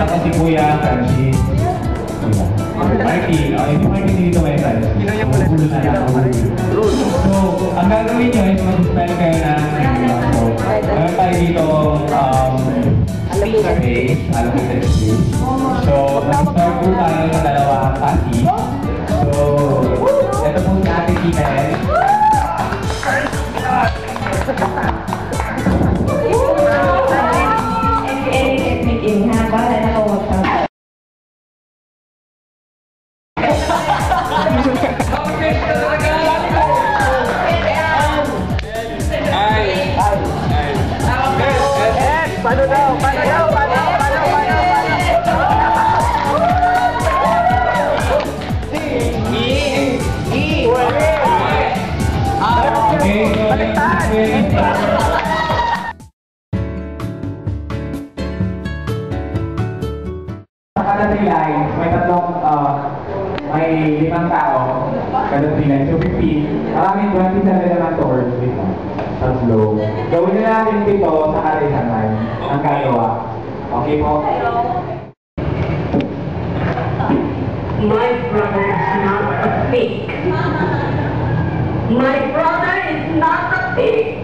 Ako si Kuya Francis. Martin. Okay, si Martin dito may Francis. So, ang gagawin nyo is mag-spell kayo ng meron tayo dito space, allocated space. So, mag-start po tayo ng dalawang pati. So, ito po si Ate Kimen. Paano daw? May 5 tao, ganun line. So 15, maraming 27 naman towards dito. Tatlo. Gawin na natin dito sa karisanan ang gagawa. Okay po? My brother is not a pig. My brother is not a pig.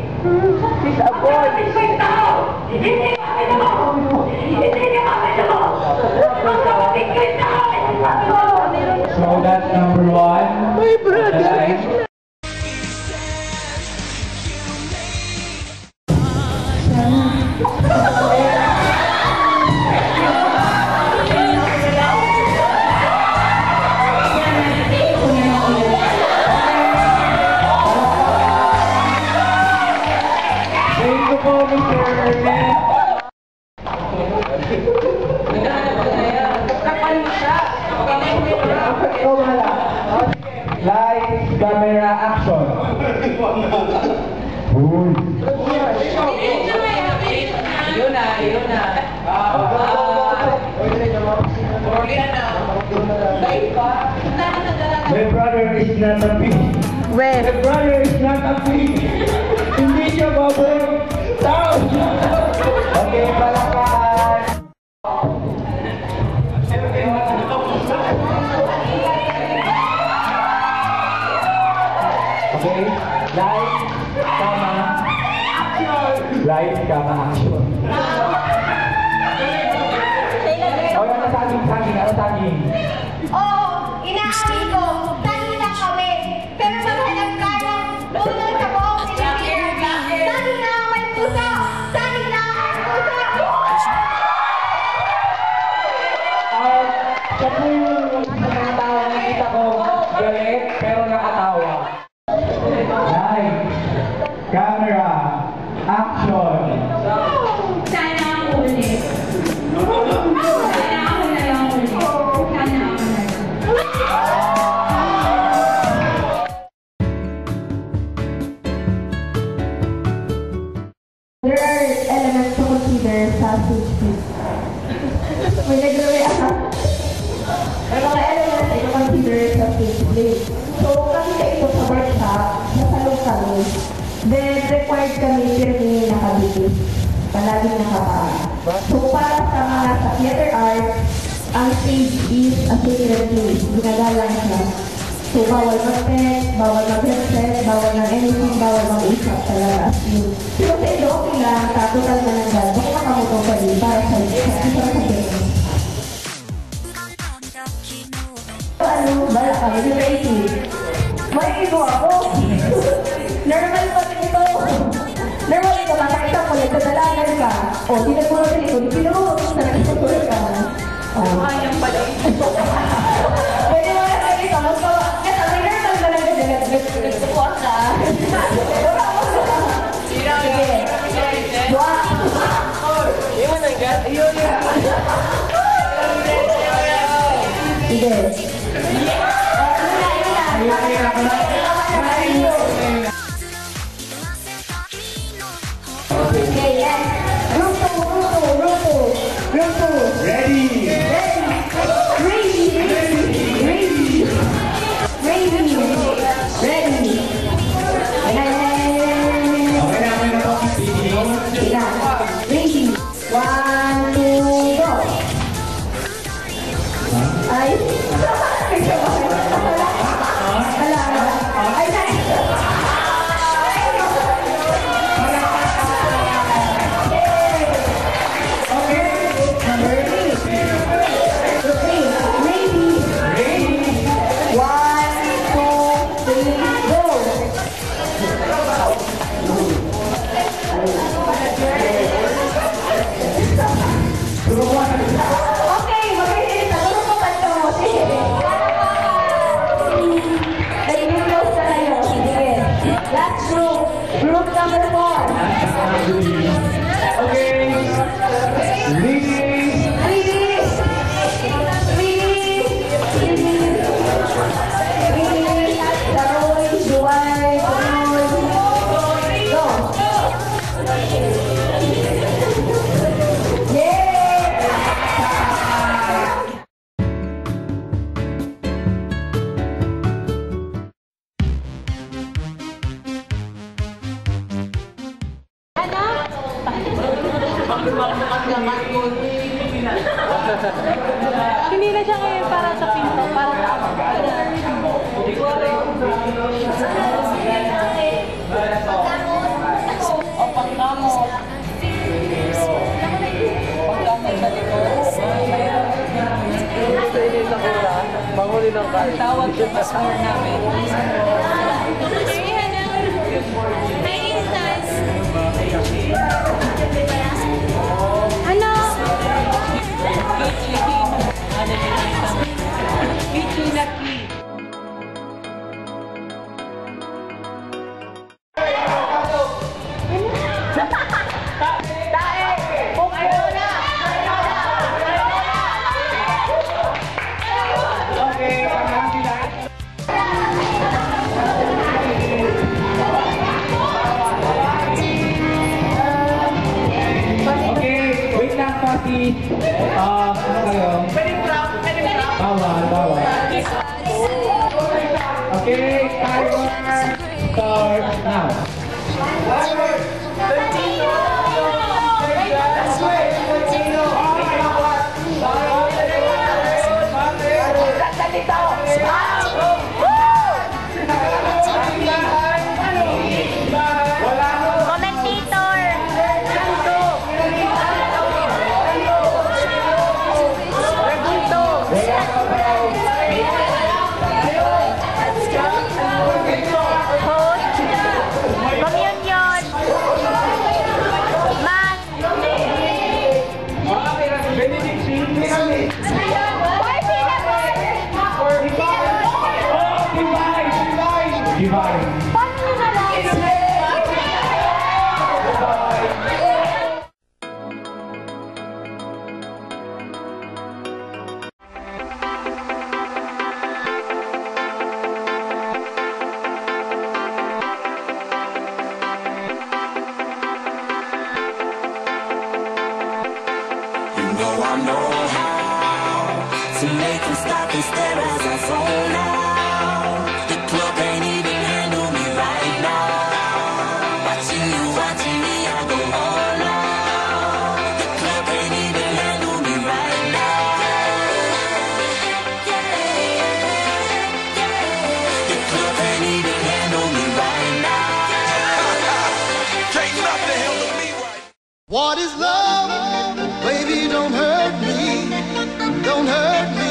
He's a boy. Hindi kami So that's number 1. My brother. Lights, camera, action. Uy. Yun na. My brother is not a pig. Where? My brother is not a pig. Hindi siya baboy. Tao. Okay, palakpakan. Okay, light, kama, action. O, ano saging? Oo, inaamin ko, tani lang kami. Pero mahalang kanan, unang sa buong Pilipinas. Tani na ang may puso! Tani na ang puso! Siya po yung mga tao nakita ko galit pero nakatawa. Light, camera, action. Sana ang ulit. Sana ako na lang ulit. Sana ako na lang. There are elements to consider sa stage play. May nag-react. May mga elements ay consider sa stage play. So, kasi ito sa workshop, nasalong kami. Then, required kami pirmi nakabitis. Palaging nakapaan. So, para sa mga sa theater art, ang stage is a sacred place. Ginagalang siya. So, bawal mag-pet, bawal mag-headset, bawal ng anything, bawal mag-usap talaga as yun. So, sa ilo, okay lang, total na lang dahil. Baka makamutong pa rin para sa pet. Ano, bala kami, yung rating. May ito ako. Normal pa rin ito. Normal ito, makakita mo, nagkadalagan ka. O, tinaguro rin ito, pinuro mo sa nagkatulog ka. Ayang pala. Pwede mo na kayo ito, magkawa. Kasi may normal na lang kasi nagsukuha ka. Sige. Dua. Yung mananggat? Ayun yan. Sige. Okay, yes. Group 2. Ready! Ready. Ay, Ay, okay, mag-iinit na. Tulong mo ba ito? Sige. Naging close na kayo. Sige. Last group. Group number 4. Okay. Release. Release. Release. Release. Release. Saroy, Juway, Tunoy. Go. Hindi na siya ngayon para sa pinto, para sa Manguli ng kain. tawag yung pastor namin. May instance. Ano? Kichunaki. Okay, pagkakas sila. Okay, wait lang pati. Ano kayo? Bawal, bawal. Okay, timer start now. Divine. I know how to make them stop and stare as I zone out. The club ain't even handle me right now. Watching me, I go all out. The club ain't even handle me right now. The club ain't even handle me right now. Can't nothing handle me right. What is love? Baby, don't hurt me. Don't hurt me.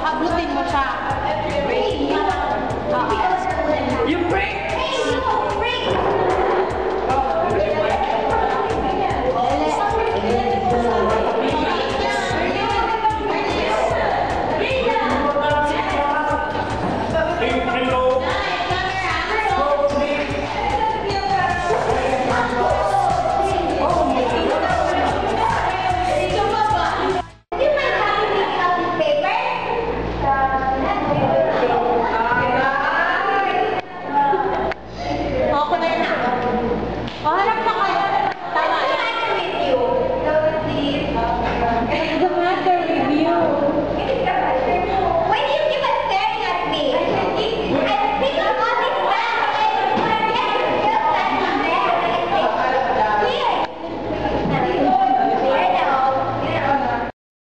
Pablo